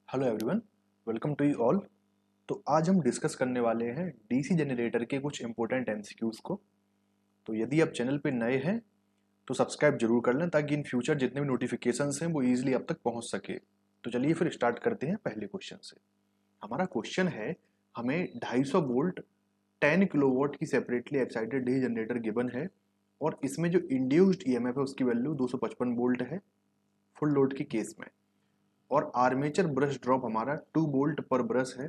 Hello everyone, welcome to you all. तो आज हम डिस्कस करने वाले हैं डीसी जनरेटर के कुछ इंपॉर्टेंट एमसीक्यूज को। तो यदि आप चैनल पे नए हैं तो सब्सक्राइब जरूर कर लें ताकि इन फ्यूचर जितने भी नोटिफिकेशंस हैं वो इजीली आप तक पहुंच सके। तो चलिए फिर स्टार्ट करते हैं पहले क्वेश्चन से। हमारा क्वेश्चन है, हमें 250 वोल्ट 10 किलोवाट की separately excited DC generator given है और इसमें जो इंड्यूस्ड ईएमएफ है उसकी वैल्यू 255 वोल्ट है फुल लोड के केस में, और आर्मेचर ब्रश ड्रॉप हमारा 2 वोल्ट पर ब्रश है।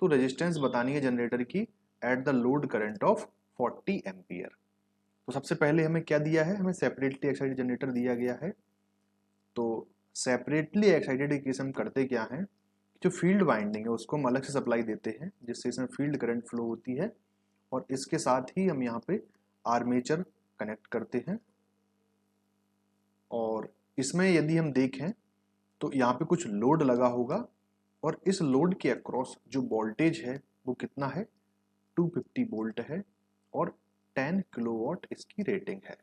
तो रेजिस्टेंस बतानी है जनरेटर की at the load current of 40 ampere. तो सबसे पहले हमें क्या दिया है, हमें सेपरेटली एक्साइटेड जनरेटर दिया गया है। तो सेपरेटली एक्साइटेड केस हम करते क्या हैं, जो फील्ड वाइंडिंग है उसको हम अलग से सप्लाई देते हैं जिससे इसमें फील्ड करंट फ्लो होती है, और इसके साथ ही हम यहाँ पे आर्मेचर कनेक्ट करते हैं। और इसमें यदि हम देखें तो यहाँ पे कुछ लोड लगा होगा और इस लोड के अक्रॉस जो वोल्टेज है वो कितना है, 250 वोल्ट है और 10 किलोवाट इसकी रेटिंग है।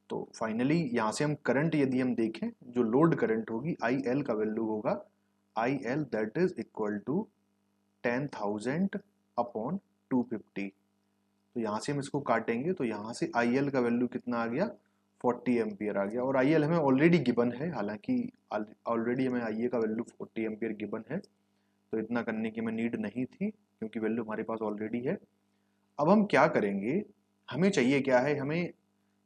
तो फाइनली यहाँ से हम करंट यदि हम देखें, जो लोड करंट होगी आई एल का वैल्यू होगा I L that is equal to 10,000 upon 250। तो यहाँ से हम इसको काटेंगे तो यहाँ से आई एल का वैल्यू कितना आ गया, 40 एम्पियर आ गया। और आई एल हमें ऑलरेडी गिवन है, हालांकि ऑलरेडी हमें आई ए का वैल्यू 40 एम्पियर गिवन है, तो इतना करने की हमें नीड नहीं थी क्योंकि वैल्यू हमारे पास ऑलरेडी है। अब हम क्या करेंगे, हमें चाहिए क्या है, हमें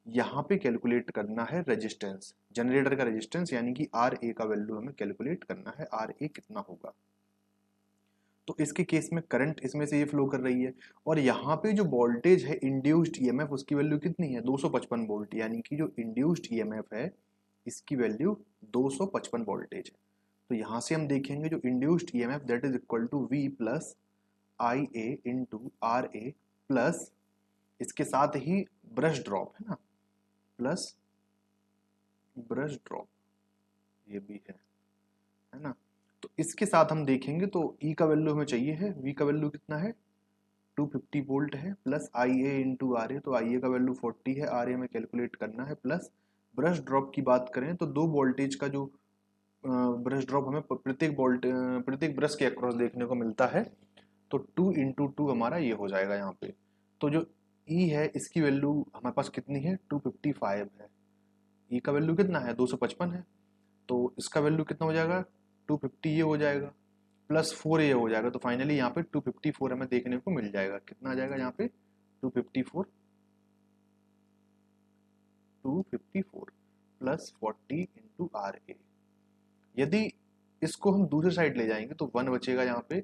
यहाँ पे कैलकुलेट करना है रेजिस्टेंस, जनरेटर का रेजिस्टेंस यानी कि आर ए का वैल्यू हमें कैलकुलेट करना है, आर ए कितना होगा। तो इसके केस में करंट इसमें से ये फ्लो कर रही है और यहाँ पे जो वोल्टेज है इंड्यूस्ड ईएमएफ उसकी वैल्यू कितनी है, 255 वोल्ट, यानी कि जो इंड्यूस्ड ईएमएफ है इसकी वैल्यू 255 वोल्टेज है। तो यहाँ से हम देखेंगे जो induced EMF that is equal to V plus I A into R A plus इसके साथ ही ब्रश ड्रॉप है ना, प्लस ब्रश ड्रॉप ये भी है ना। तो इसके साथ हम देखेंगे तो ई का वैल्यू हमें चाहिए है, वी का वैल्यू कितना है 250 वोल्ट है, plus I A into R A, तो आई ए का वैल्यू 40 है, आर ए में कैलकुलेट करना है, प्लस ब्रश ड्रॉप की बात करें तो दो वोल्टेज का जो ब्रश ड्रॉप हमें प्रत्येक ब्रश के अक्रॉस देखने को मिलता है, तो 2 इंटू 2 हमारा ये हो जाएगा यहाँ पे। तो जो ई है इसकी वैल्यू हमारे पास कितनी है, 255 है, ई का वैल्यू कितना है 255 है, तो इसका वैल्यू कितना हो जाएगा 250 ये हो जाएगा, प्लस 4 ये हो जाएगा। तो फाइनली यहाँ पे 254 हमें देखने को मिल जाएगा, कितना आ जाएगा यहाँ पे 254 प्लस 40 इंटू आर ए। यदि इसको हम दूसरी साइड ले जाएंगे तो 1 बचेगा यहाँ पे,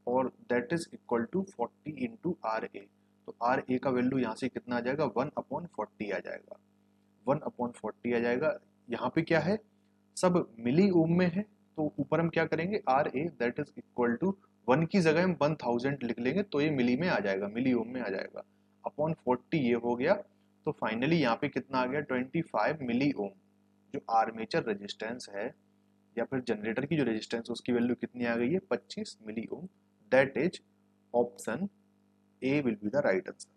और that is equal to 40 into R A. तो आर ए का वैल्यू यहाँ से कितना आ जाएगा 1/40 आ जाएगा, 1/40 आ जाएगा। यहाँ पे क्या है, सब मिली ओम में है, तो ऊपर हम क्या करेंगे R A that is equal to 1 की जगह हम 1000 लिख लेंगे तो ये मिली में आ जाएगा, मिली ओम में आ जाएगा, अपॉन 40 ये हो गया। तो फाइनली यहाँ पे कितना आ गया 25 मिली ओम। जो आर्मेचर रेजिस्टेंस है या फिर जनरेटर की जो रेजिस्टेंस उसकी वैल्यू कितनी आ गई है 25 milli ohm. That is option A will be the right answer.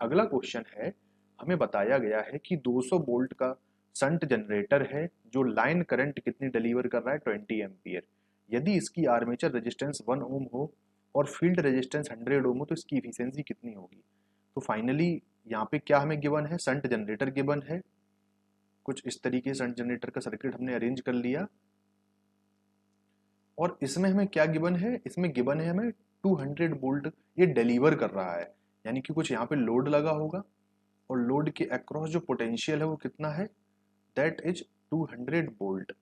अगला क्वेश्चन है, हमें बताया गया है कि 200 वोल्ट का संट जनरेटर है जो लाइन करंट कितनी डिलीवर कर रहा है 20 एम्पियर। यदि इसकी आर्मेचर रेजिस्टेंस 1 ओम हो और फील्ड रेजिस्टेंस 100 ओम हो तो इसकी इफिशियंसी कितनी होगी। तो फाइनली यहाँ पे क्या हमें गिवन है, संट जनरेटर गिवन है, कुछ इस तरीके संट जनरेटर का सर्किट हमने अरेंज कर लिया, और इसमें हमें क्या गिवन है, इसमें गिवन है हमें 200 वोल्ट ये डिलीवर कर रहा है, यानी कि कुछ यहाँ पे लोड लगा होगा और लोड के अक्रॉस जो पोटेंशियल है वो कितना है, दैट इज 200 वोल्ट,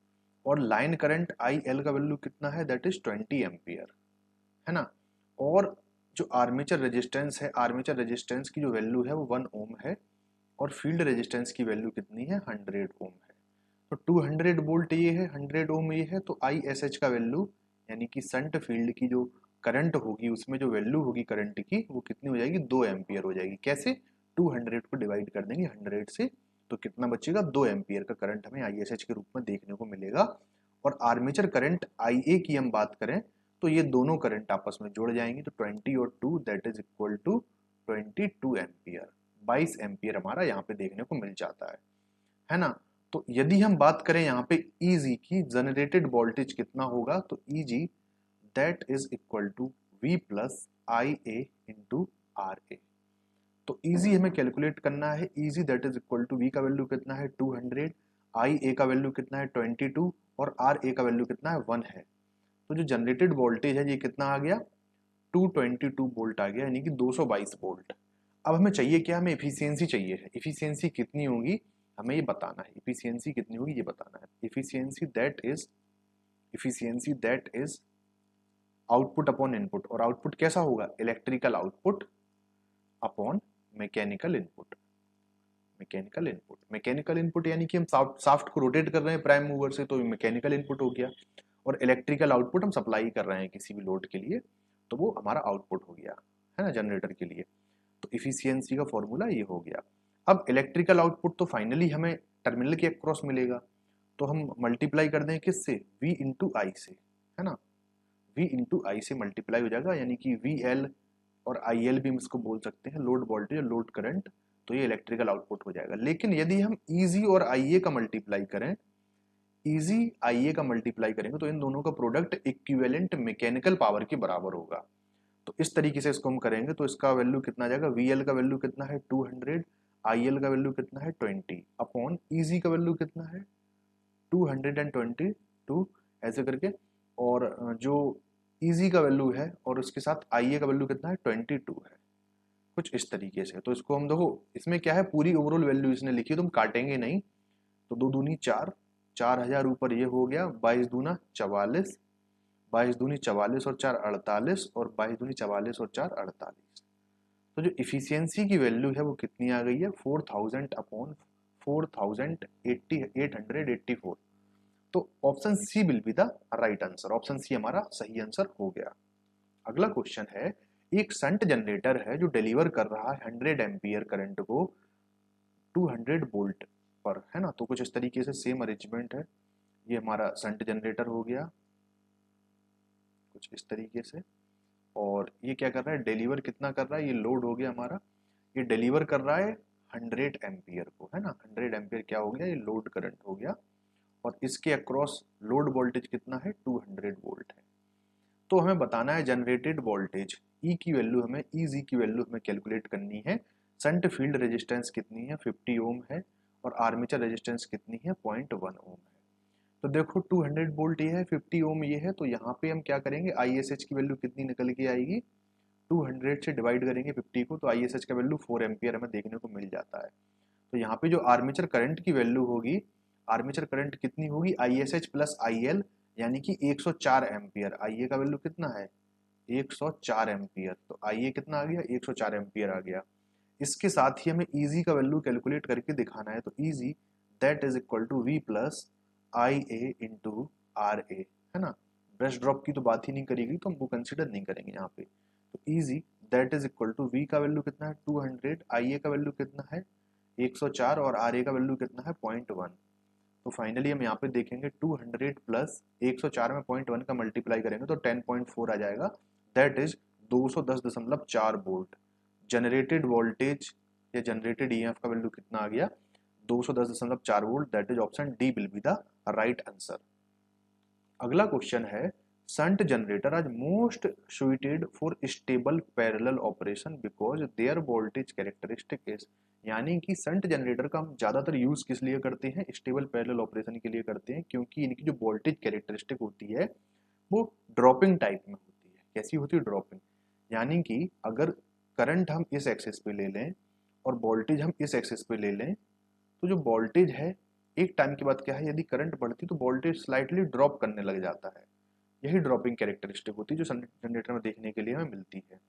और लाइन करंट आई एल का वैल्यू कितना है, दैट इज 20 एम्पियर है ना। और जो आर्मेचर रेजिस्टेंस है, आर्मेचर रेजिस्टेंस की जो वैल्यू है वो 1 ओम है, और फील्ड रेजिस्टेंस की वैल्यू कितनी है 100 ओम है। तो 200 वोल्ट ये है, 100 ओम ये है, तो आई एस एच का वैल्यू यानी कि संट फील्ड की जो करंट होगी उसमें जो वैल्यू होगी करंट की वो कितनी हो जाएगी 2 एम्पियर हो जाएगी। कैसे, 200 को डिवाइड कर देंगे 100 से, तो कितना बचेगा 2 एम्पियर का करंट हमें आई एस एच के रूप में देखने को मिलेगा। और आर्मेचर करंट आई ए की हम बात करें तो ये दोनों करंट आपस में जुड़ जाएंगे, तो 20 और 2 that is equal to 22 ampere, 22 ampere हमारा यहाँ पे देखने को मिल जाता है ना। तो यदि हम बात करें यहाँ पे Eg की, जनरेटेड वोल्टेज कितना होगा, तो Eg that is equal to V plus I A into R A. तो Eg हमें कैलकुलेट करना है, Eg that is equal to V का वैल्यू कितना है 200, आई ए का वैल्यू कितना है 22 और आर ए का वैल्यू कितना है 1 है। तो जो जनरेटेड वोल्टेज है ये कितना आ गया 222 वोल्ट आ गया, यानी कि 222 वोल्ट। अब हमें चाहिए क्या, हमें एफिशिएंसी चाहिए है। एफिशिएंसी कितनी होगी हमें ये बताना है, एफिशिएंसी कितनी होगी ये बताना है। Efficiency that is output upon input, और आउटपुट कैसा होगा, electrical output upon mechanical input. Mechanical input यानी कि हम साफ्ट को रोटेट कर रहे हैं प्राइम मूवर से, तो मैकेनिकल इनपुट हो गया। और इलेक्ट्रिकल आउटपुट हम सप्लाई कर रहे हैं किसी भी लोड के लिए, तो वो हमारा आउटपुट हो गया, है ना, जनरेटर के लिए। तो इफिशियंसी का फॉर्मूला ये हो गया। अब इलेक्ट्रिकल आउटपुट तो फाइनली हमें टर्मिनल के अक्रॉस मिलेगा, तो हम मल्टीप्लाई कर दें किससे, V इंटू आई से, है ना, V इंटू आई से मल्टीप्लाई हो जाएगा, यानी कि VL और IL भी हम इसको बोल सकते हैं, लोड वोल्टेज और लोड करंट। तो ये इलेक्ट्रिकल आउटपुट हो जाएगा। लेकिन यदि हम EG और IA का मल्टीप्लाई करें, EG IA का मल्टीप्लाई करेंगे, तो इन दोनों का प्रोडक्ट इक्विवेलेंट मैकेनिकल पावर के बराबर होगा। तो इस तरीके से इसको हम करेंगे, तो इसका वैल्यू कितना आ जाएगा, VL का वैल्यू कितना है 200, IL का वैल्यू कितना है 20 अपॉन EG का वैल्यू कितना है 222, ऐसे करके। और जो EG का वैल्यू है और उसके साथ IA का वैल्यू कितना है 22 है, कुछ इस तरीके से। तो इसको हम देखो, इसमें क्या है, पूरी ओवरऑल वैल्यू इसने लिखी है, तो हम काटेंगे नहीं। तो 2 दूनी 4, 4000 ऊपर ये हो गया, 22 दूना 44, 22 दूनी 44 और 4 48, और 22 दूनी 44 और 4 48। तो जो इफिशियंसी की वैल्यू है वो कितनी आ गई है 4000 अपॉन 4884। तो option C will be the right answer, option C हमारा सही आंसर हो गया। अगला क्वेश्चन है, एक शंट जनरेटर है जो डिलीवर कर रहा है 100 एम्पियर करंट को 200 वोल्ट पर, है ना। तो कुछ इस तरीके से सेम अरेंजमेंट है, ये हमारा शंट जनरेटर हो गया कुछ इस तरीके से। और ये क्या कर रहा है, डिलीवर कितना कर रहा है, ये लोड हो गया हमारा, ये डिलीवर कर रहा है 100 एम्पियर को, है ना। 100 एम्पियर क्या हो गया, ये लोड करंट हो गया। और इसके अक्रॉस लोड वोल्टेज कितना है 200 वोल्ट है। तो हमें बताना है जनरेटेड वोल्टेज, ई की वैल्यू हमें, EG की वैल्यू हमें कैलकुलेट करनी है। शंट फील्ड रेजिस्टेंस कितनी है 50 ओम है, और आर्मेचर रेजिस्टेंस कितनी है 0.1 ओम है। तो देखो 200 वोल्ट ये है, 50 ओम ये है, तो यहाँ पे हम क्या करेंगे, ISH की वैल्यू कितनी निकल के आएगी, 200 से डिवाइड करेंगे 50 को, तो ISH का वैल्यू 4 एम्पियर हमें देखने को मिल जाता है। तो यहाँ पे जो आर्मेचर करंट की वैल्यू होगी, आर्मेचर करंट कितनी होगी, ISH प्लस IL, यानी कि 104 एम्पियर। IA का वैल्यू कितना है 104 एम्पियर, तो IA कितना आ गया 104 एम्पियर आ गया। इसके साथ ही हमें EG का वैल्यू कैलकुलेट करके दिखाना है, तो EG that is equal to V plus I A into R A, है ना। ब्रश ड्रॉप की तो बात ही नहीं करेगी, तो हम वो कंसिडर नहीं करेंगे यहाँ पे। तो EG that is equal to V का वैल्यू कितना है 200, IA का वैल्यू कितना है 104 और RA का वैल्यू कितना है 0.1। तो फाइनली हम यहाँ पे देखेंगे 200 प्लस 104 में 0.1 का मल्टीप्लाई करेंगे तो 10.4 आ जाएगा, that is 210.4 volt. Generated voltage या जनरेटेड EMF का वैल्यू कितना आ गया 210.4 volt, that is option D will be the right answer. अगला क्वेश्चन है, shunt generator are most suited for stable parallel operation because their voltage characteristic is, यानी कि shunt generator का हम ज्यादातर यूज किस लिए करते हैं, स्टेबल पैरेलल ऑपरेशन के लिए करते हैं, क्योंकि इनकी जो वोल्टेज कैरेक्टरिस्टिक होती है वो ड्रॉपिंग टाइप में होती है। कैसी होती है, ड्रॉपिंग, यानी कि अगर करंट हम इस एक्सिस पे ले लें और वोल्टेज हम इस एक्सिस पे ले लें, तो जो वोल्टेज है एक टाइम के बाद क्या है, यदि करंट बढ़ती तो वोल्टेज स्लाइटली ड्रॉप करने लग जाता है। यही ड्रॉपिंग कैरेक्टरिस्टिक होती है जो शंट जनरेटर में देखने के लिए हमें मिलती है।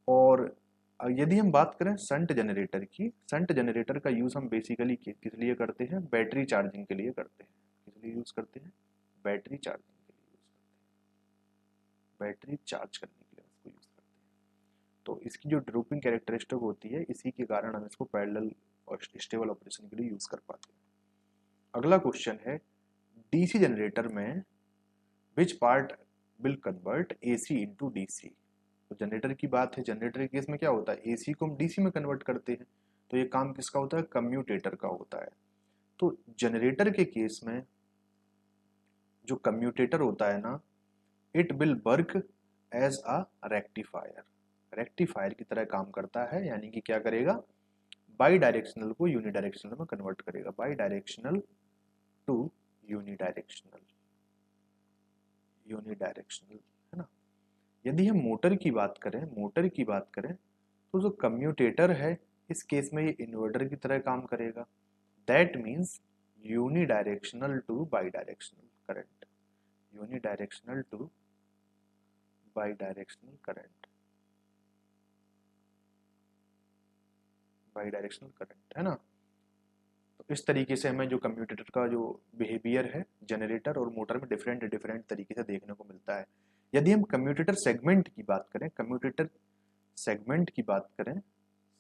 और यदि हम बात करें शंट जनरेटर की, शंट जनरेटर का यूज हम बेसिकली किस लिए करते हैं, बैटरी चार्जिंग के लिए करते हैं। किस लिए यूज करते हैं, बैटरी चार्जिंग के लिए यूज करते हैं, बैटरी चार्ज करने के लिए इसको यूज करते हैं। तो इसकी जो ड्रॉपिंग कैरेक्टरिस्टिक होती है, इसी के कारण हम इसको पैरेलल और स्टेबल ऑपरेशन के लिए यूज कर पाते हैं। अगला क्वेश्चन है, डीसी जनरेटर में which part will convert AC into DC। तो जनरेटर की बात है, जनरेटर के केस में क्या होता है, AC को हम DC में कन्वर्ट करते हैं, तो ये काम किसका होता है, कम्यूटेटर का होता है। तो जनरेटर के केस में जो कम्यूटेटर होता है ना, it will work as a rectifier, rectifier की तरह काम करता है, यानी कि क्या करेगा, बाई डायरेक्शनल को यूनिडायरेक्शनल में कन्वर्ट करेगा, bidirectional to unidirectional, unidirectional, है ना। यदि हम मोटर की बात करें, मोटर की बात करें, तो जो कम्यूटेटर है इस केस में ये इन्वर्टर की तरह काम करेगा, that means unidirectional two by directional current, unidirectional two by directional current, by directional current, है ना। तो इस तरीके से हमें जो कम्यूटेटर का जो बिहेवियर है जनरेटर और मोटर में डिफरेंट डिफरेंट तरीके से देखने को मिलता है। यदि हम कम्यूटेटर सेगमेंट की बात करें, कम्यूटेटर सेगमेंट की बात करें,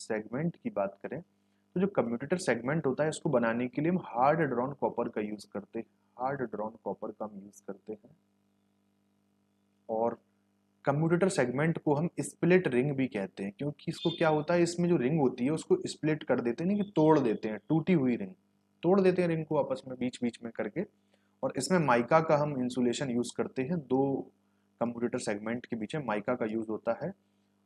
सेगमेंट की बात करें, तो जो कम्यूटेटर सेगमेंट होता है इसको बनाने के लिए हम हार्ड ड्रॉन कॉपर का यूज करते हैं, हार्ड ड्रॉन कॉपर का हम यूज करते हैं। और कम्यूटेटर सेगमेंट को हम स्प्लिट रिंग भी कहते हैं, क्योंकि इसको क्या होता है, इसमें जो रिंग होती है उसको स्प्लिट कर देते हैं, नहीं कि तोड़ देते हैं, टूटी हुई रिंग तोड़ देते हैं रिंग को आपस में बीच बीच में करके। और इसमें माइका का हम इंसुलेशन यूज करते हैं, दो कम्यूटेटर सेगमेंट के बीच में माइका का यूज होता है।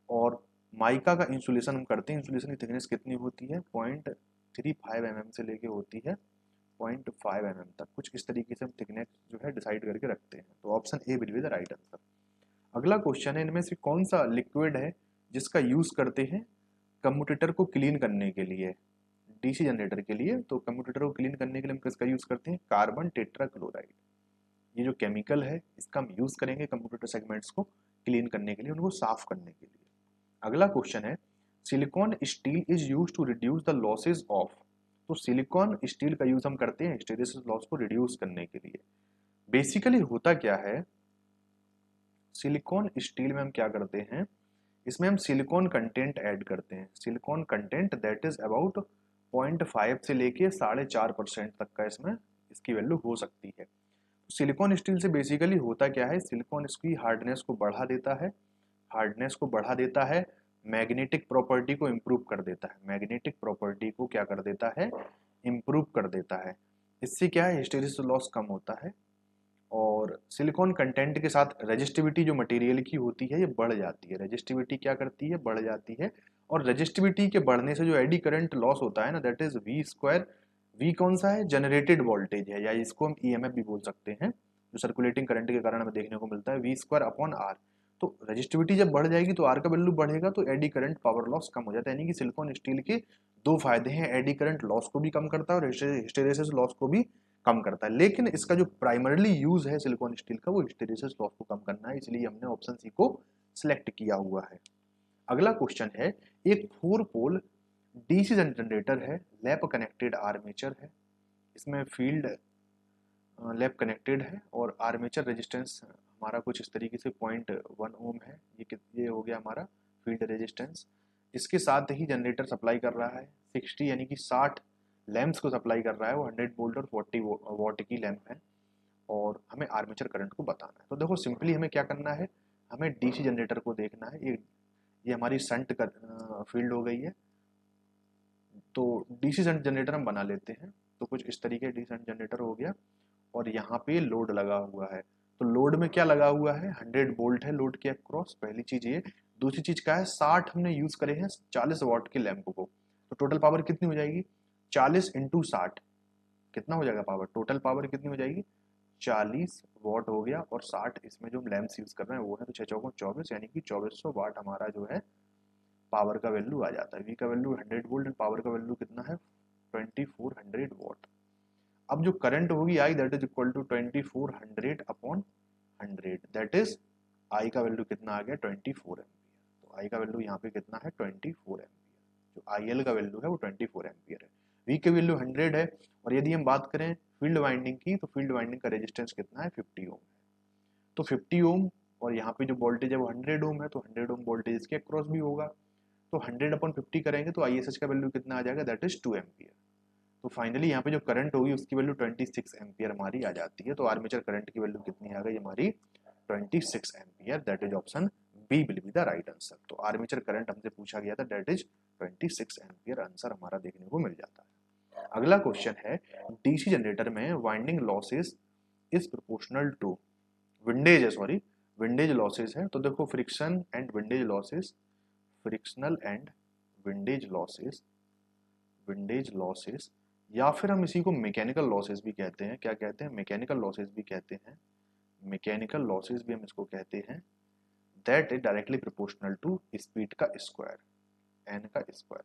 और माइका का इंसुलेशन हम करते हैं, इंसुलेशन की थिकनेस कितनी होती है, 0.35 mm से लेके होती है 0.5 mm तक, कुछ इस तरीके से हम थिकनेस जो है डिसाइड करके रखते हैं। तो option A will be the right answer. अगला क्वेश्चन है, इनमें से कौन सा लिक्विड है जिसका यूज करते हैं कम्यूटेटर को क्लीन करने के लिए, डीसी जनरेटर के लिए। तो कम्यूटेटर को क्लीन करने के लिए हम किसका यूज करते हैं, कार्बन टेट्राक्लोराइड, ये जो केमिकल है इसका हम यूज करेंगे कम्यूटेटर सेगमेंट्स को क्लीन करने के लिए, उनको साफ करने के लिए। अगला क्वेश्चन है, silicon steel is use to reduce the losses of. तो सिलिकॉन स्टील का यूज हम करते हैं हिस्टेरेसिस लॉस को रिड्यूस करने के लिए। बेसिकली होता क्या है, सिलिकॉन स्टील में हम क्या करते हैं, इसमें हम सिलिकॉन कंटेंट ऐड करते हैं, silicon content that is about 0.5 से लेके 4.5% तक का इसमें इसकी वैल्यू हो सकती है। सिलिकॉन स्टील से बेसिकली होता क्या है, सिलिकॉन इसकी हार्डनेस को बढ़ा देता है, हार्डनेस को बढ़ा देता है, मैग्नेटिक प्रॉपर्टी को इम्प्रूव कर देता है, मैग्नेटिक प्रॉपर्टी को क्या कर देता है, इम्प्रूव कर देता है। इससे क्या है, हिस्टेरेसिस लॉस कम होता है। और सिलिकॉन कंटेंट के साथ रेजिस्टिविटी जो मटेरियल की होती है ये बढ़ जाती है, रेजिस्टिविटी क्या करती है, बढ़ जाती है। और रेजिस्टिविटी के बढ़ने से जो एडी करंट लॉस होता है ना, that is V square, V कौन सा है, जनरेटेड वोल्टेज है, या इसको हम ईएमएफ भी बोल सकते हैं, जो सर्कुलेटिंग करंट के कारण हमें देखने को मिलता है, वी स्क्वायर अपॉन आर। तो रेजिस्टिविटी जब बढ़ जाएगी तो आर का वैल्यू बढ़ेगा, तो एडी करंट पावर लॉस कम हो जाता है। यानी कि सिलिकॉन स्टील के दो फायदे हैं, एडी करंट लॉस को भी कम करता है और हिस्टेरेसिस लॉस को भी कम करता है। लेकिन इसका जो प्राइमरली यूज है सिलिकॉन स्टील का, वो हिस्टेरेसिस लॉस को कम करना है, इसलिए हमने ऑप्शन सी को सिलेक्ट किया हुआ है। अगला क्वेश्चन है, एक 4 पोल डीसी जनरेटर है, लैप कनेक्टेड आर्मेचर है, इसमें फील्ड लैप कनेक्टेड है और आर्मेचर रेजिस्टेंस हमारा कुछ इस तरीके से 0.1 ओम है, ये हो गया हमारा फील्ड रेजिस्टेंस। इसके साथ ही जनरेटर सप्लाई कर रहा है 60 यानी कि 60 लैंप्स को सप्लाई कर रहा है, वो 100 वोल्ट और 40 वॉट की लैंप है, और हमें आर्मेचर करंट को बताना है। तो देखो सिंपली हमें क्या करना है, हमें डीसी जनरेटर को देखना है, ये हमारी संट फील्ड हो गई है। तो डीसी शंट जनरेटर हम बना लेते हैं, तो कुछ इस तरीके डीसी शंट जनरेटर हो गया, और यहाँ पे लोड लगा हुआ है। तो लोड में क्या लगा हुआ है, 100 वोल्ट है लोड के अक्रॉस, पहली चीज ये। दूसरी चीज क्या है, 60 हमने यूज करे हैं 40 वॉट के लैंप को, तो टोटल पावर कितनी हो जाएगी, 40 इंटू 60 कितना हो जाएगा पावर, टोटल पावर कितनी हो जाएगी, 40 वॉट हो गया, और 60 इसमें जो हम लैंप्स यूज कर रहे हैं वो है, तो 6 चौको 24 यानी कि 2400 वाट हमारा जो है पावर का वैल्यू आ जाता है। वी का वैल्यू 100 वोल्ट एंड पावर का वैल्यू कितना है, 2400 वॉट। अब जो करंट होगी I, that is equal to 2400 upon 100, that is I का वैल्यू कितना आ गया, 24 एम्पियर। तो आई का वैल्यू यहाँ पे कितना है, 24 एम्पियर। जो आई एल का वैल्यू है वो 24 एम्पियर है, वी की वैल्यू 100 है। और यदि हम बात करें फील्ड वाइंडिंग की, तो फील्ड वाइंडिंग का रेजिस्टेंस कितना है, 50 ओम है। तो 50 ओम और यहाँ पे जो वोल्टेज है वो 100 ओम है, तो 100 ओम वोल्टेज इसके अक्रॉस भी होगा। तो 100 अपॉन 50 करेंगे तो ISH का वैल्यू कितना आ जाएगा, दैट इज 2 एम्पियर। तो फाइनली यहाँ पे जो करंट होगी उसकी वैल्यू 26 एम्पियर हमारी आ जाती है। तो आर्मेचर करंट की वैल्यू कितनी आ गई हमारी, 26 ampere, that is option B will be the right answer. तो आर्मेचर करंट हमसे पूछा गया था, दैट इज 26 एम्पियर, आंसर हमारा देखने को मिल जाता है। अगला क्वेश्चन है डीसी जनरेटर में winding losses is proportional to windage है, सॉरी विंडेज लॉसेस है। तो देखो friction and windage losses, frictional and windage losses, windage losses, या फिर हम इसी को मैकेनिकल लॉसेस भी कहते हैं। क्या कहते हैं? मैकेनिकल लॉसेस भी कहते हैं, मैकेनिकल लॉसेस भी हम इसको कहते हैं। That is directly proportional to speed का स्क्वायर, एन का स्क्वायर।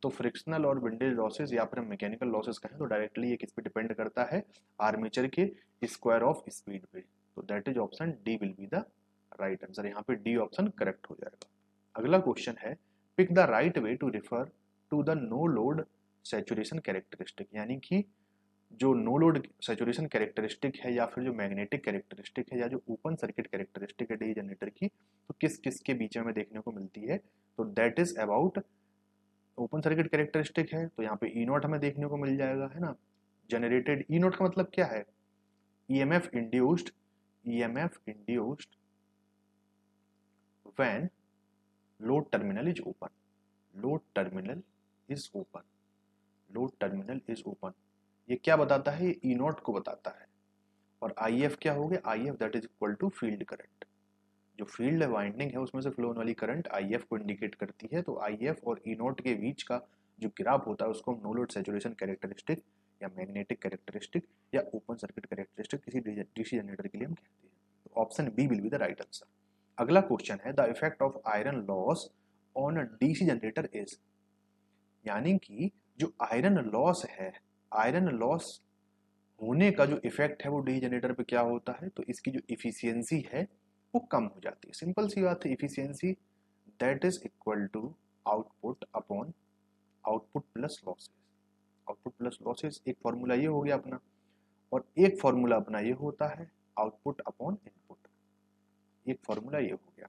तो फ्रिक्शनल और विंडेज लॉसेस या फिर हम मैकेनिकल लॉसेस कहें तो डायरेक्टली ये किस पे डिपेंड करता है? आर्मेचर के स्क्वायर ऑफ स्पीड पे। तो that is option D will be the right answer. यहाँ पे डी ऑप्शन करेक्ट हो जाएगा। अगला क्वेश्चन है pick the right way to refer to the no load saturation characteristic, यानी कि जो नो लोड सैचुरेशन कैरेक्टरिस्टिक है या फिर जो मैग्नेटिक कैरेक्टरिस्टिक है या जो ओपन सर्किट कैरेक्टरिस्टिक है डी जनरेटर की, तो किस किस के बीच में देखने को मिलती है? तो that is about open circuit characteristic है तो यहाँ पे ई नॉट हमें देखने को मिल जाएगा, है ना। जनरेटेड ई नॉट का मतलब क्या है? EMF induced, EMF induced when load terminal is open, load terminal is open, load terminal is open. ये क्या बताता है? ई नॉट को बताता है। और आई एफ क्या हो गया? I F that is equal to field current. जो फील्ड वाइंडिंग है उसमें से फ्लो होने वाली करंट आई एफ को इंडिकेट करती है। तो आई एफ और ई नॉट के बीच का जो ग्राफ होता है उसको हम नो लोड सैचुरेशन कैरेक्टरिस्टिक या मैग्नेटिक कैरेक्टरिस्टिक या ओपन सर्किट कैरेक्टरिस्टिक किसी डीसी जनरेटर के लिए हम कहते हैं। तो option B will be the right answer. अगला क्वेश्चन है the effect of iron loss on DC generator is, यानी कि जो आयरन लॉस है, आयरन लॉस होने का जो इफेक्ट है वो डी जनरेटर पे क्या होता है? तो इसकी जो इफिशियंसी है वो कम हो जाती है। सिंपल सी बात है, efficiency that is equal to output upon output plus losses. Output plus losses एक फॉर्मूला ये हो गया अपना, और एक फॉर्मूला अपना ये होता है आउटपुट अपॉन इनपुट, एक फॉर्मूला ये हो गया।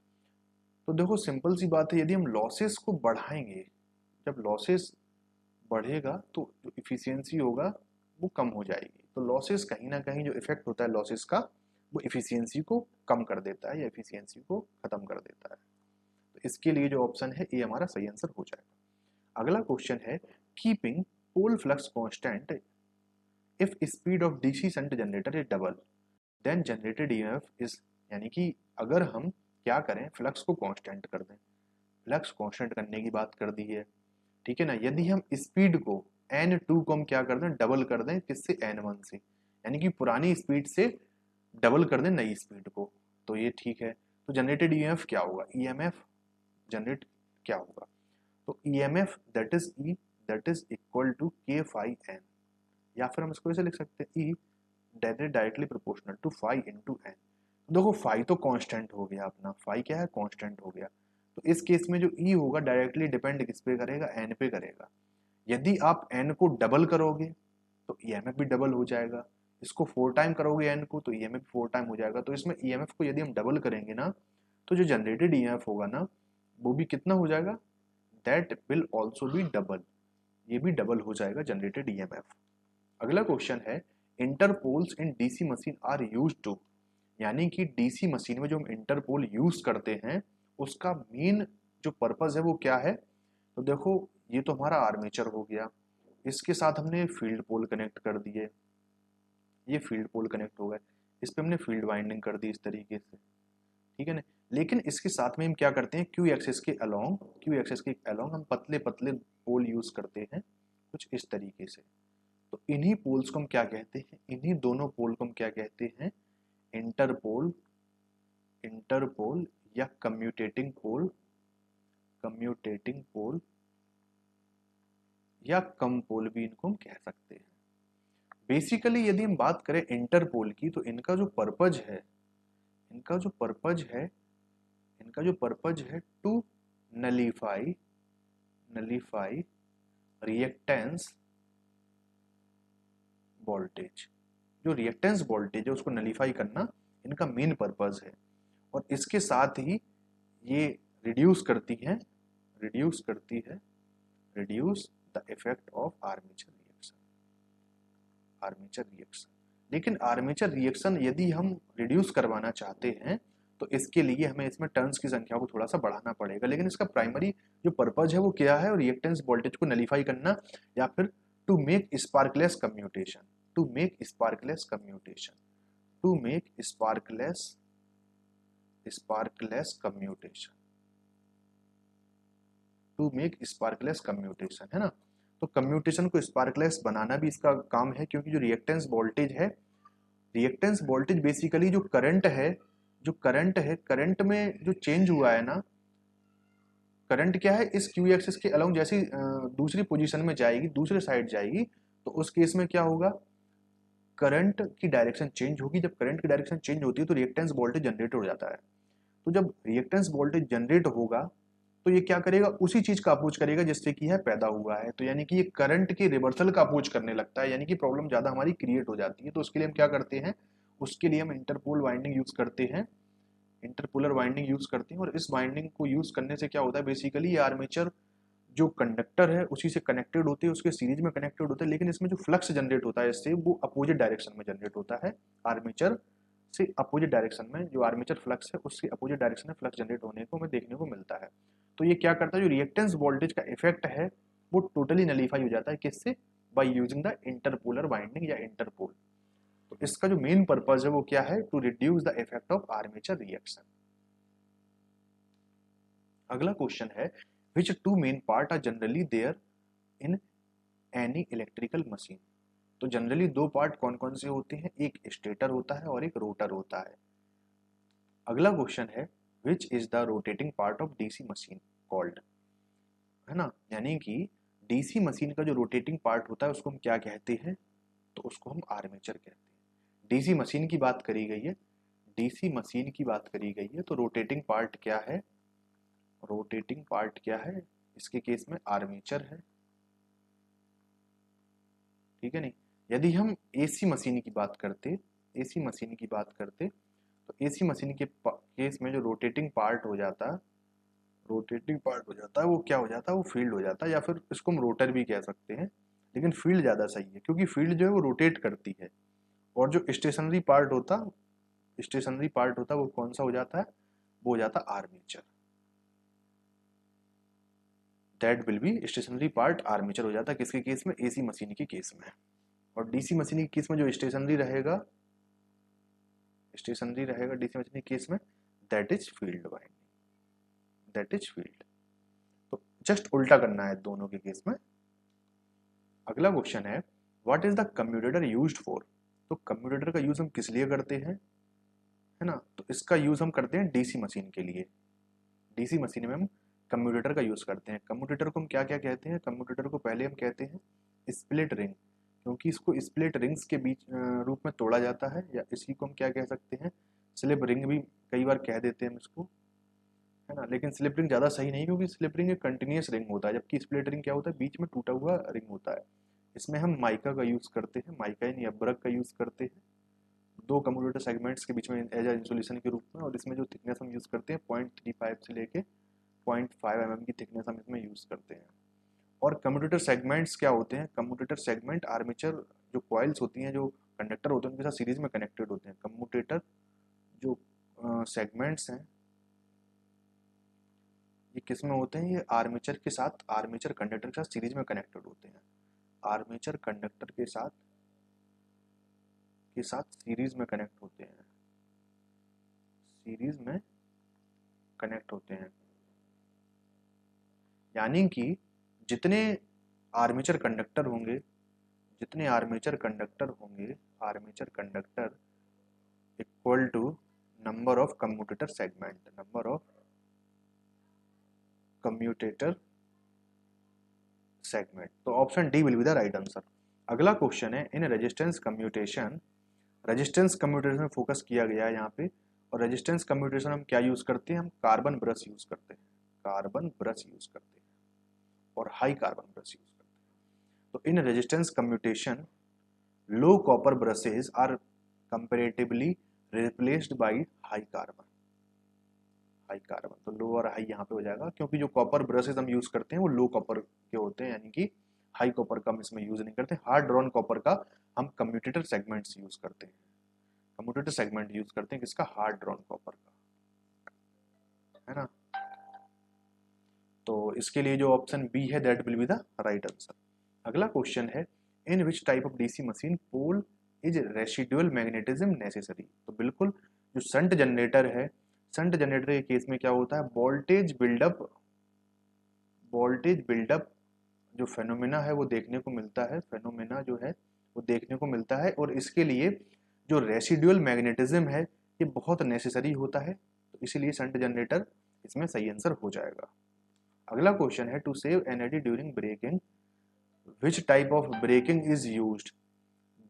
तो देखो सिंपल सी बात है, यदि हम लॉसेस को बढ़ाएंगे, जब लॉसेस बढ़ेगा तो जो इफिशियंसी होगा वो कम हो जाएगी। तो लॉसेस कहीं ना कहीं जो इफेक्ट होता है लॉसेस का वो इफिशियंसी को कम कर देता है या इफिशियंसी को खत्म कर देता है। तो इसके लिए जो ऑप्शन है ये हमारा सही आंसर हो जाएगा। अगला क्वेश्चन है keeping pole flux constant if speed of DC shunt generator is double then generated EMF is, यानी कि अगर हम क्या करें फ्लक्स को कांस्टेंट कर दें, फ्लक्स कांस्टेंट करने की बात कर दी है, ठीक है ना। यदि हम स्पीड को n2 को हम क्या कर दें? डबल कर दें, किससे? n1 से, यानी कि पुरानी स्पीड से डबल कर दें नई स्पीड को, तो ये ठीक है। तो जनरेटेड ईएमएफ क्या होगा? ईएमएफ जनरेट क्या होगा? तो EMF that is equal to k phi n, या फिर हम इसको ऐसे लिख सकते हैं E directly proportional to phi into N. देखो फाई तो कांस्टेंट हो गया अपना, फाई क्या है? कांस्टेंट हो गया। तो इस केस में जो ई होगा डायरेक्टली डिपेंड किस पे करेगा? एन पे करेगा। यदि आप एन को डबल करोगे तो ईएमएफ भी डबल हो जाएगा, इसको 4 टाइम करोगे एन को तो ईएमएफ 4 टाइम हो जाएगा। तो इसमें ईएमएफ को यदि हम डबल करेंगे ना तो जो जनरेटेड ईएमएफ होगा ना वो भी कितना हो जाएगा? That will also be double, ये भी डबल हो जाएगा जनरेटेड ईएमएफ। अगला क्वेश्चन है interpoles in DC machine are used to, यानी कि डीसी मशीन में जो हम इंटरपोल यूज करते हैं उसका मेन जो पर्पज है वो क्या है? तो देखो ये तो हमारा आर्मेचर हो गया, इसके साथ हमने फील्ड पोल कनेक्ट कर दिए, ये फील्ड पोल कनेक्ट हो गए, इस पे हमने फील्ड वाइंडिंग कर दी इस तरीके से, ठीक है ना। लेकिन इसके साथ में हम क्या करते हैं? क्यू एक्सिस के अलोंग हम पतले पतले पोल यूज करते हैं कुछ इस तरीके से। तो इन्हीं पोल्स को हम क्या कहते हैं? इन्हीं दोनों पोल को हम क्या कहते हैं? इंटरपोल, इंटरपोल या कम्यूटेटिंग पोल, कम्यूटेटिंग पोल या कम पोल भी इनको हम कह सकते हैं। बेसिकली यदि हम बात करें इंटरपोल की तो इनका जो पर्पज है, इनका जो पर्पज है, इनका जो पर्पज है to nullify, nullify reactance voltage, जो रिएक्टेंस वोल्टेज है उसको नलीफाई करना इनका मेन पर्पज है। और इसके साथ ही ये रिड्यूस करती है, रिड्यूस करती है, reduce the effect of armature reaction, armature reaction. लेकिन आर्मेचर रिएक्शन यदि हम रिड्यूस करवाना चाहते हैं तो इसके लिए हमें इसमें टर्न्स की संख्या को थोड़ा सा बढ़ाना पड़ेगा, लेकिन इसका प्राइमरी जो पर्पज है वो क्या है? रिएक्टेंस वोल्टेज को नलीफाई करना या फिर to make sparkless commutation, to make sparkless commutation, to make sparkless commutation, to make sparkless commutation, है ना। तो कम्यूटेशन को स्पार्कलेस बनाना भी इसका काम है, क्योंकि जो रिएक्टेंस वोल्टेज है, रिएक्टेंस वोल्टेज बेसिकली जो करंट है, जो करंट है, करंट में जो चेंज हुआ है ना, करंट क्या है, इस क्यू एक्सिस के अलाउंग जैसी दूसरी पोजीशन में जाएगी, दूसरे साइड जाएगी, तो उस केस में क्या होगा, करंट की डायरेक्शन चेंज होगी। जब करंट की डायरेक्शन चेंज होती है तो रिएक्टेंस वोल्टेज जनरेट हो जाता है। तो जब रिएक्टेंस वोल्टेज जनरेट होगा तो ये क्या करेगा, उसी चीज का अपोज करेगा जिससे कि यह पैदा हुआ है। तो यानी कि ये करंट के रिवर्सल का अपोज करने लगता है, यानी कि प्रॉब्लम ज्यादा हमारी क्रिएट हो जाती है। तो उसके लिए हम क्या करते हैं, उसके लिए हम इंटरपोल वाइंडिंग यूज करते हैं, इंटरपोलर वाइंडिंग यूज करते हैं। और इस वाइंडिंग को यूज करने से क्या होता है, बेसिकली आर्मेचर जो कंडक्टर है उसी से कनेक्टेड होते हैं, उसके सीरीज में कनेक्टेड होते हैं, लेकिन इसमें जो फ्लक्स जनरेट होता है इससे, वो अपोजिट डायरेक्शन में जनरेट होता है। आर्मेचर से अपोजिट डायरेक्शन में, जो आर्मेचर फ्लक्स है उससे अपोजिट डायरेक्शन में फ्लक्स जनरेट होने को हमें देखने को मिलता है। तो ये क्या करता है, जो रिएक्टेंस वोल्टेज का इफेक्ट है वो टोटली नलीफाई हो जाता है, किससे, by using the interpolar winding या इंटरपोल। तो इसका जो मेन पर्पज है वो क्या है, to reduce the effect of armature reaction. अगला क्वेश्चन है, which two main part are generally there in any electrical machine. तो जनरली दो पार्ट कौन कौन से होते हैं, एक स्टेटर होता है और एक रोटर होता है। अगला क्वेश्चन है, which is the rotating part of DC machine called, है ना। यानी कि डीसी मशीन का जो रोटेटिंग पार्ट होता है उसको हम क्या कहते हैं, तो उसको हम आर्मेचर कहते हैं। डीसी मशीन की बात करी गई है, डीसी मशीन की बात करी गई है, तो रोटेटिंग पार्ट क्या है, रोटेटिंग पार्ट क्या है, इसके केस में आर्मेचर है, ठीक है नहीं। यदि हम एसी मशीन की बात करते, एसी मशीन की बात करते, तो एसी मशीन के केस में जो रोटेटिंग पार्ट हो जाता, रोटेटिंग पार्ट हो जाता है वो क्या हो जाता है, वो फील्ड हो जाता है, या फिर इसको हम रोटर भी कह सकते हैं, लेकिन फील्ड ज़्यादा सही है, क्योंकि फील्ड जो है वो रोटेट करती है। और जो स्टेशनरी पार्ट होता, स्टेशनरी पार्ट होता वो कौन सा हो जाता है, वो हो जाता armature. That will be stationary part armature हो जाता है, किसके केस में, एसी मशीन के केस में। और डीसी मशीन के केस में जो स्टेशनरी रहेगा, स्टेशनरी रहेगा डीसी मशीन के केस में, that is field winding, that is field. तो जस्ट उल्टा करना है दोनों के केस में। अगला क्वेश्चन है, what is the commutator used for. तो कम्यूटेटर का यूज हम किस लिए करते हैं, है ना। तो इसका यूज हम करते हैं डीसी मशीन के लिए, डीसी मशीन में हम कम्यूटेटर का यूज करते हैं। कम्यूटेटर को हम क्या क्या कहते हैं, कम्यूटेटर को पहले हम कहते हैं स्प्लिट रिंग, क्योंकि इसको स्प्लिट रिंग्स के बीच रूप में तोड़ा जाता है, या इसी को हम क्या कह सकते हैं, स्लिप रिंग भी कई बार कह देते हैं हम इसको, है ना। लेकिन स्लिप रिंग ज़्यादा सही नहीं, क्योंकि स्लिप रिंग एक कंटिन्यूस रिंग होता है, जबकि स्प्लिट रिंग क्या होता है, बीच में टूटा हुआ रिंग होता है। इसमें हम माइका का यूज़ करते हैं, माइका यानी अब्रक का यूज़ करते हैं दो कम्यूटेटर सेगमेंट्स के बीच में एज ए इंसुलेशन के रूप में। और इसमें जो थिकनेस हम यूज़ करते हैं 0.35 से लेके 0.5 mm की थिकनेस हम इसमें यूज़ करते हैं। और कम्यूटेटर सेगमेंट्स क्या होते हैं, कम्यूटेटर सेगमेंट आर्मेचर जो कॉइल्स होती हैं, जो कंडक्टर होते हैं उनके साथ सीरीज में कनेक्टेड होते हैं। कम्यूटेटर जो सेगमेंट्स हैं ये किस में होते हैं, ये आर्मेचर के साथ, आर्मेचर कंडक्टर के साथ सीरीज में कनेक्टेड होते हैं, आर्मेचर कंडक्टर के साथ सीरीज में कनेक्ट होते हैं, सीरीज में कनेक्ट होते हैं। यानी कि जितने आर्मेचर कंडक्टर होंगे, जितने आर्मेचर कंडक्टर होंगे, armature conductor equal to number of commutator segment, number of commutator segment. तो option D will be the right answer. अगला क्वेश्चन है, in resistance commutation, resistance commutation में फोकस किया गया है यहाँ पे। और रेजिस्टेंस कम्यूटेशन हम क्या यूज करते हैं, हम कार्बन ब्रश यूज करते हैं, कार्बन ब्रश यूज करते हैं और हाई कार्बन ब्रश यूज करते हैं। तो in resistance commutation low copper brushes are comparatively replaced by high carbon, high carbon. तो लो और हाई यहाँ पे हो जाएगा, क्योंकि जो कॉपर ब्रशेज हम यूज करते हैं वो लो कॉपर के होते हैं, यानी कि हाई कॉपर का हम इसमें यूज नहीं करते। हार्ड ड्रॉन कॉपर का हम कम्यूटेटर सेगमेंट्स यूज करते हैं, कम्यूटेटर सेगमेंट यूज करते हैं किसका, हार्ड ड्रॉन कॉपर का, है ना। तो इसके लिए जो ऑप्शन बी है that will be the right answer. अगला क्वेश्चन है, in which type of DC machine pole is residual magnetism necessary. तो बिल्कुल जो संट जनरेटर है, संट जनरेटर के केस में क्या होता है, वोल्टेज बिल्डअप जो फेनोमेना है वो देखने को मिलता है, फेनोमेना जो है वो देखने को मिलता है, और इसके लिए जो रेसिडुअल मैग्नेटिज्म है ये बहुत नेसेसरी होता है, तो इसीलिए शंट जनरेटर इसमें सही आंसर हो जाएगा। अगला क्वेश्चन है, to save energy during braking which type of braking is used,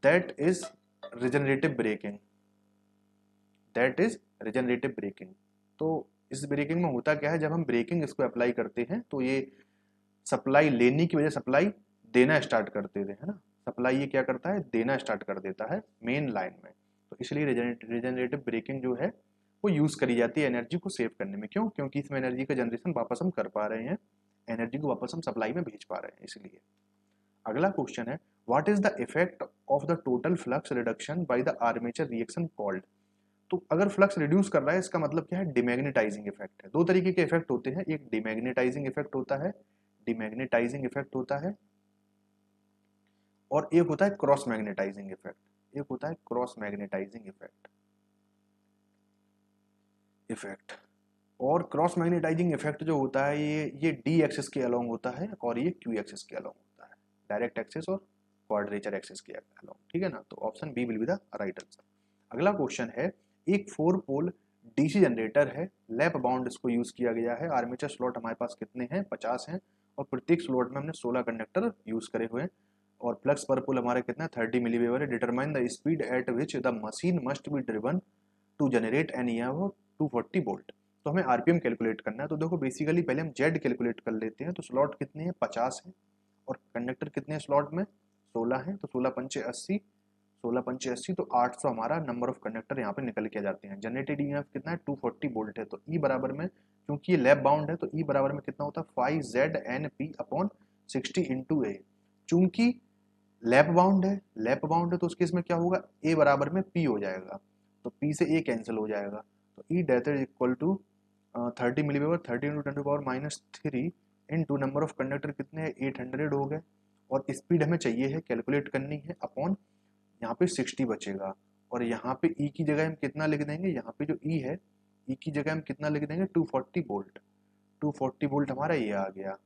that is regenerative braking, that is regenerative braking. तो इस ब्रेकिंग में होता क्या है, जब हम ब्रेकिंग इसको अप्लाई करते हैं तो ये सप्लाई लेने की वजह सप्लाई देना स्टार्ट कर देते हैं ना, सप्लाई ये क्या करता है, देना स्टार्ट कर देता है मेन लाइन में, तो इसलिए रिजनरेटिव ब्रेकिंग जो है वो यूज करी जाती है एनर्जी को सेव करने में। क्यों? क्योंकि इसमें एनर्जी का जनरेशन वापस हम कर पा रहे हैं, एनर्जी को वापस हम सप्लाई में भेज पा रहे हैं इसलिए। अगला क्वेश्चन है, what is the effect of the total flux reduction by the armature reaction called. तो अगर फ्लक्स रिड्यूस कर रहा है इसका मतलब क्या है, डिमैग्नेटाइजिंग इफेक्ट है। दो तरीके के इफेक्ट होते हैं, एक डिमैग्नेटाइजिंग इफेक्ट होता है, डिमैग्नेटाइजिंग इफेक्ट होता है, और एक होता है क्रॉस मैग्नेटाइजिंग इफेक्ट, एक होता है क्रॉस मैग्नेटाइजिंग इफेक्ट। और क्रॉस मैग्नेटाइजिंग इफेक्ट जो होता है ये डी एक्सिस के अलोंग होता है और ये क्यू एक्सिस के अलोंग होता है, डायरेक्ट एक्सिस और क्वाड्रेचर एक्सिस के अलोंग, ठीक है ना। तो option B will be the right answer. अगला क्वेश्चन है, एक 4 पोल डीसी जनरेटर है, लैप बाउंड इसको यूज किया गया है, आर्मेचर स्लॉट हमारे पास कितने हैं, 50 हैं, और प्रत्येक स्लॉट में हमने 16 कंडक्टर यूज करे हुए हैं, और फ्लक्स पर पोल हमारे कितना है, 30 मिलीवेबर है। Determine the speed at which the machine must be driven to generate an EMF 240 volt. तो हमें आरपीएम कैलकुलेट करना है, तो देखो बेसिकली पहले हम जेड कैलकुलेट कर लेते हैं। तो स्लॉट कितने हैं, 50 है, और कंडक्टर कितने हैं स्लॉट में, 16 है, तो 16 पंचे 80, 16 पंचे 80, तो 800 हमारा नंबर ऑफ कंडक्टर यहाँ पे निकल के जाते हैं। जनरेटेड ईएमएफ कितना है, 240 वोल्ट है, तो ई बराबर में, क्योंकि ये लैप बाउंड है तो ई बराबर में कितना होता है, 5ZNP अपॉन 60 इंटू ए। चूंकि लैप बाउंड है, लैप बाउंड है तो उसके इसमें क्या होगा, ए बराबर में पी हो जाएगा, तो पी से ए कैंसिल हो जाएगा, तो E that is equal to 30 milliweber, 30 into 10 power -3 into number of conductor कितने हैं, 800 हो गए, और स्पीड हमें चाहिए है, कैलकुलेट करनी है, अपॉन यहाँ पे 60 बचेगा, और यहाँ पे ई की जगह हम कितना लिख देंगे, यहाँ पे जो ई है, ई की जगह हम कितना लिख देंगे, 240 वोल्ट, 240 वोल्ट हमारा ये आ गया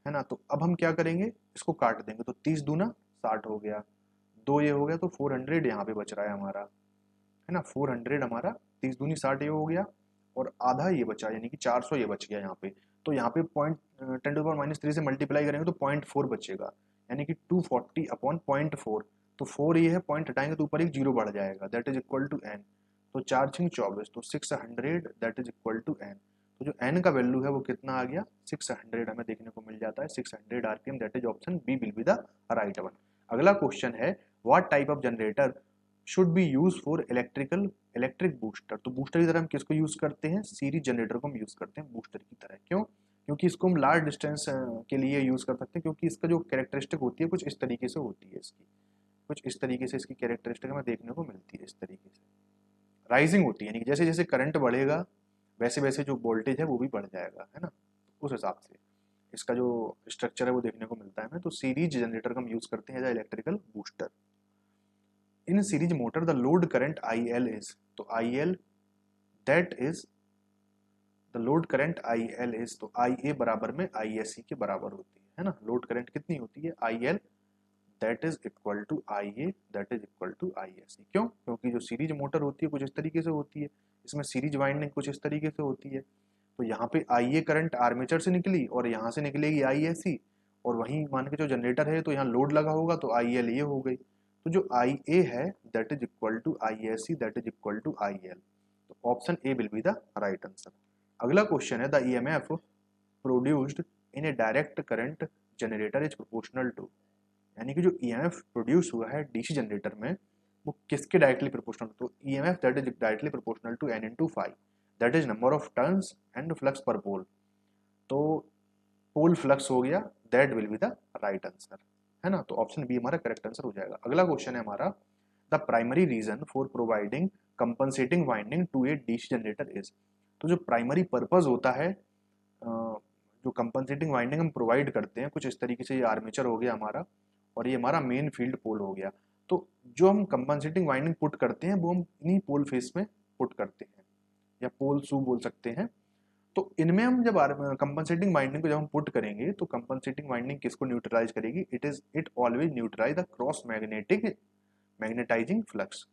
है ना। तो अब हम क्या करेंगे, इसको काट देंगे, तो 30 दूना 60 हो गया, दो ये हो गया, तो 400 यहाँ पे बच रहा है हमारा, है ना, 400 हमारा, 30 दूनी 60 ये हो गया, और आधा ये बचा, यानी कि 400 ये बच गया यहाँ पे। तो यहाँ पे पॉइंट 10⁻³ से मल्टीप्लाई करेंगे तो 0.4 बचेगा, यानी कि 240 अपॉन 0.4, तो 4 ये है, पॉइंट हटाएंगे तो ऊपर एक जीरो बढ़ जाएगा, that is equal to N, तो 4 6 24, तो 600 that is equal to N. तो जो एन का वैल्यू है वो कितना आ गया, 600 हमें देखने को मिल जाता है, 600 RPM, that is option B will be the right one. अगला क्वेश्चन है, what type of generator should be use for electric booster. तो बूस्टर की तरह हम किसको यूज करते हैं, सीरीज जनरेटर को हम यूज करते हैं बूस्टर की तरह। क्यों? क्योंकि इसको हम लार्ज डिस्टेंस के लिए यूज कर सकते हैं, क्योंकि इसका जो कैरेक्टरिस्टिक होती है कुछ इस तरीके से होती है, इसकी कुछ इस तरीके से इसकी कैरेक्टरिस्टिक हमें देखने को मिलती है, इस तरीके से राइजिंग होती है, यानी कि जैसे जैसे करंट बढ़ेगा वैसे वैसे जो वोल्टेज है वो भी बढ़ जाएगा, है ना, उस हिसाब से इसका जो स्ट्रक्चर है वो देखने को मिलता है हमें। तो सीरीज जनरेटर का हम यूज करते हैं as electrical booster. In series motor the load current IL is, तो IL that is the load current IL is, तो IA बराबर में ISC के बराबर होती है ना। लोड करंट कितनी होती है, IL that is equal to IA that is equal to ISC। क्यों? क्योंकि जो सीरीज मोटर होती है कुछ इस तरीके से होती है, इसमें सीरीज वाइंडिंग कुछ इस तरीके से होती है, तो यहाँ पे IA करंट आर्मेचर से निकली और यहाँ से निकलेगी ISC, और वहीं मान के जो जनरेटर है तो यहाँ लोड लगा होगा तो IL ये हो गई, तो जो IA है that is equal to ISC that is equal to IL, तो option A will be the right answer. अगला क्वेश्चन है, the EMF produced in a direct current generator is proportional to, यानी कि जो EMF प्रोड्यूस हुआ है DC generator में वो किसके डायरेक्टली प्रोपोर्शनल, तो EMF that is directly proportional to N into 5 that is number of turns and flux per pole, तो पोल फ्लक्स हो गया, that will be the right answer, है ना। तो ऑप्शन बी हमारा करेक्ट आंसर हो जाएगा। अगला क्वेश्चन है हमारा, the primary reason for providing compensating winding to a DC generator is, तो जो प्राइमरी पर्पज होता है जो कंपनसेटिंग वाइंडिंग हम प्रोवाइड करते हैं कुछ इस तरीके से, ये आर्मेचर हो गया हमारा, और ये हमारा मेन फील्ड पोल हो गया। तो जो हम कंपनसेटिंग वाइंडिंग पुट करते हैं वो हम इन्हीं पोल फेस में पुट करते हैं, या पोल शू बोल सकते हैं। तो इनमें हम जब कंपनसेटिंग वाइंडिंग को जब हम पुट करेंगे तो कंपनसेटिंग वाइंडिंग किसको न्यूट्रलाइज करेगी? It always neutralize the cross magnetizing flux.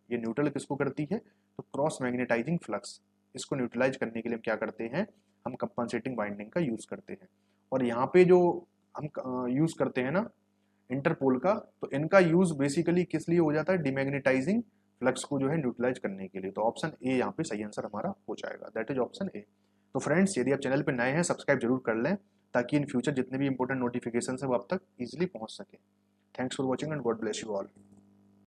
ये न्यूट्रल किसको करती है? तो क्रॉस मैग्नेटाइजिंग फ्लक्स। इसको न्यूट्रलाइज करने के लिए हम क्या करते हैं? हम कंपनसेटिंग वाइंडिंग का यूज करते हैं। और यहाँ पे जो हम यूज करते हैं ना इंटरपोल का, तो इनका यूज बेसिकली किस लिए हो जाता है? डिमैग्नेटाइजिंग फ्लक्स को जो है न्यूट्रलाइज करने के लिए। तो ऑप्शन ए यहाँ पे सही आंसर हमारा हो जाएगा, दैट इज ऑप्शन ए। तो फ्रेंड्स, यदि आप चैनल पे नए हैं सब्सक्राइब जरूर कर लें, ताकि इन फ्यूचर जितने भी इंपॉर्टेंट नोटिफिकेशन है वो आप तक इजिली पहुंच सके। Thanks for watching and God bless you all.